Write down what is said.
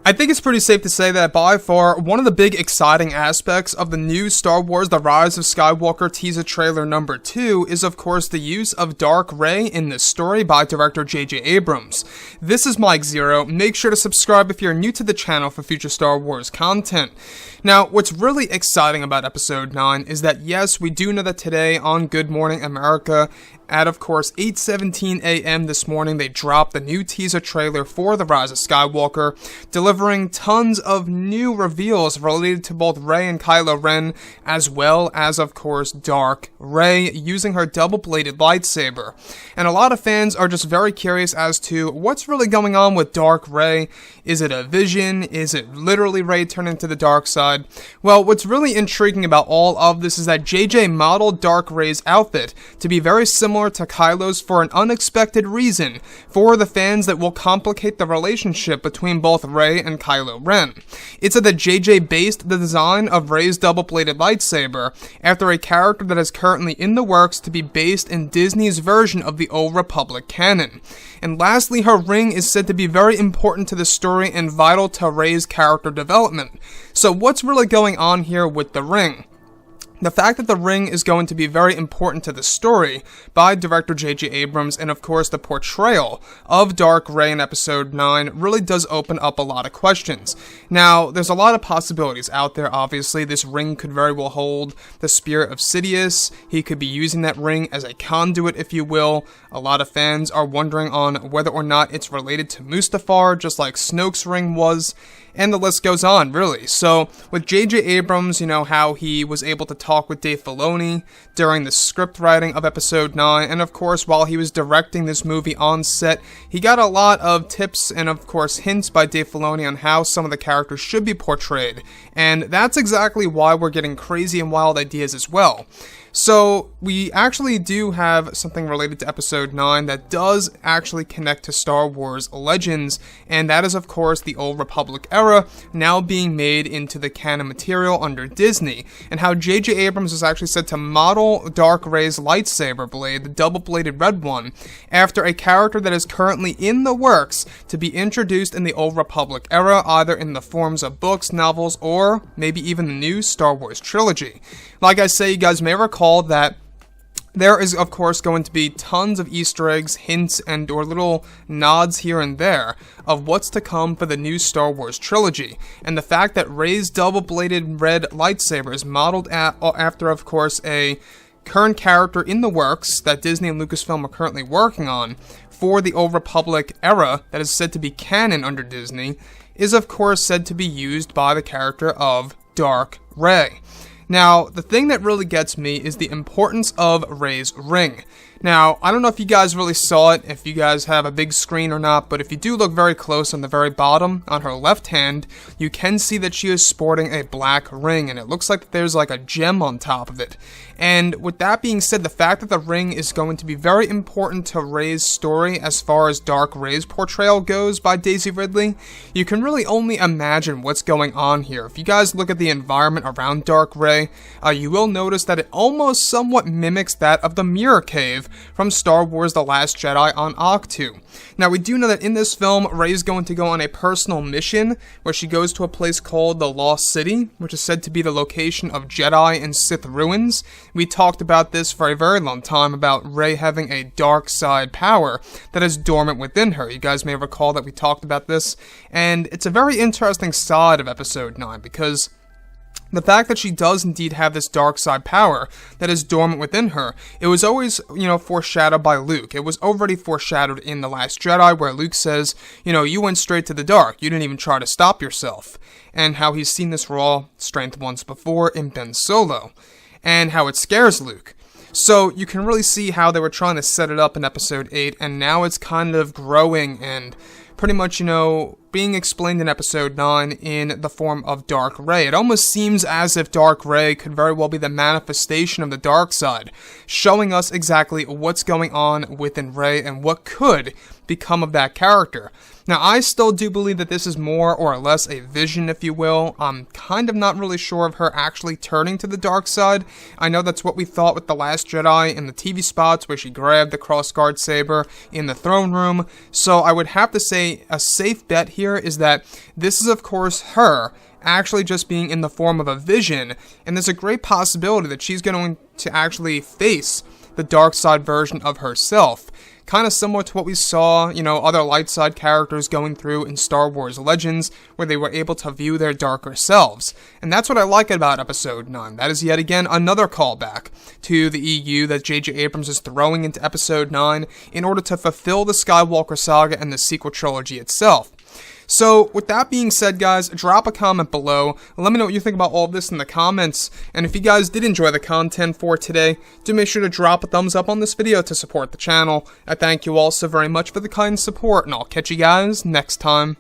I think it's pretty safe to say that by far, one of the big exciting aspects of the new Star Wars The Rise of Skywalker teaser trailer number 2 is of course the use of Dark Rey in this story by director J.J. Abrams. This is Mike Zero. Make sure to subscribe if you're new to the channel for future Star Wars content. Now, what's really exciting about Episode 9 is that yes, we do know that today on Good Morning America, at, of course, 8:17 a.m. this morning, they dropped the new teaser trailer for The Rise of Skywalker, delivering tons of new reveals related to both Rey and Kylo Ren, as well as, of course, Dark Rey using her double-bladed lightsaber. And a lot of fans are just very curious as to what's really going on with Dark Rey. Is it a vision? Is it literally Rey turning to the dark side? Well, what's really intriguing about all of this is that JJ modeled Dark Rey's outfit to be very similar to Kylo's for an unexpected reason, for the fans that will complicate the relationship between both Rey and Kylo Ren. It's that JJ based the design of Rey's double-bladed lightsaber after a character that is currently in the works to be based in Disney's version of the Old Republic canon. And lastly, her ring is said to be very important to the story and vital to Rey's character development. So what's really going on here with the ring? The fact that the ring is going to be very important to the story by director J.J. Abrams and of course the portrayal of Dark Rey in Episode 9 really does open up a lot of questions. Now, there's a lot of possibilities out there, obviously. This ring could very well hold the spirit of Sidious. He could be using that ring as a conduit, if you will. A lot of fans are wondering on whether or not it's related to Mustafar, just like Snoke's ring was. And the list goes on, really. So, with J.J. Abrams, you know, how he was able to talk with Dave Filoni during the script writing of Episode 9, and of course, while he was directing this movie on set, he got a lot of tips and, of course, hints by Dave Filoni on how some of the characters should be portrayed. And that's exactly why we're getting crazy and wild ideas as well. So, we actually do have something related to Episode 9 that does actually connect to Star Wars Legends, and that is, of course, the Old Republic era now being made into the canon material under Disney, and how J.J. Abrams is actually said to model Dark Rey's lightsaber blade, the double-bladed red one, after a character that is currently in the works to be introduced in the Old Republic era, either in the forms of books, novels, or maybe even the new Star Wars trilogy. Like I say, you guys may recall that there is, of course, going to be tons of Easter eggs, hints, and or little nods here and there of what's to come for the new Star Wars trilogy. And the fact that Rey's double-bladed red lightsaber is modeled after, of course, a current character in the works that Disney and Lucasfilm are currently working on for the Old Republic era that is said to be canon under Disney, is, of course, said to be used by the character of Dark Rey. Now, the thing that really gets me is the importance of Rey's ring. Now, I don't know if you guys really saw it, if you guys have a big screen or not, but if you do look very close on the very bottom, on her left hand, you can see that she is sporting a black ring, and it looks like there's like a gem on top of it. And with that being said, the fact that the ring is going to be very important to Rey's story as far as Dark Rey's portrayal goes by Daisy Ridley, you can really only imagine what's going on here. If you guys look at the environment around Dark Rey, you will notice that it almost somewhat mimics that of the Mirror Cave from Star Wars The Last Jedi on Ahch-To. Now, we do know that in this film, Rey is going to go on a personal mission where she goes to a place called the Lost City, which is said to be the location of Jedi and Sith ruins. We talked about this for a very long time, about Rey having a dark side power that is dormant within her. You guys may recall that we talked about this, and it's a very interesting side of Episode 9, because the fact that she does indeed have this dark side power that is dormant within her, it was always, foreshadowed by Luke. It was already foreshadowed in The Last Jedi, where Luke says, you went straight to the dark. You didn't even try to stop yourself. And how he's seen this raw strength once before in Ben Solo. And how it scares Luke. So you can really see how they were trying to set it up in Episode 8, and now it's kind of growing and pretty much, being explained in Episode 9 in the form of Dark Rey. It almost seems as if Dark Rey could very well be the manifestation of the dark side, showing us exactly what's going on within Rey and what could become of that character. Now, I still do believe that this is more or less a vision, if you will. I'm kind of not really sure of her actually turning to the dark side. I know that's what we thought with The Last Jedi in the TV spots where she grabbed the crossguard saber in the throne room. So I would have to say a safe bet here here is that this is, of course, her actually just being in the form of a vision, and there's a great possibility that she's going to actually face the dark side version of herself. Kind of similar to what we saw, other light side characters going through in Star Wars Legends, where they were able to view their darker selves. And that's what I like about Episode 9. That is yet again another callback to the EU that J.J. Abrams is throwing into Episode 9 in order to fulfill the Skywalker saga and the sequel trilogy itself. So, with that being said, guys, drop a comment below. Let me know what you think about all of this in the comments. And if you guys did enjoy the content for today, do make sure to drop a thumbs up on this video to support the channel. I thank you all so very much for the kind support, and I'll catch you guys next time.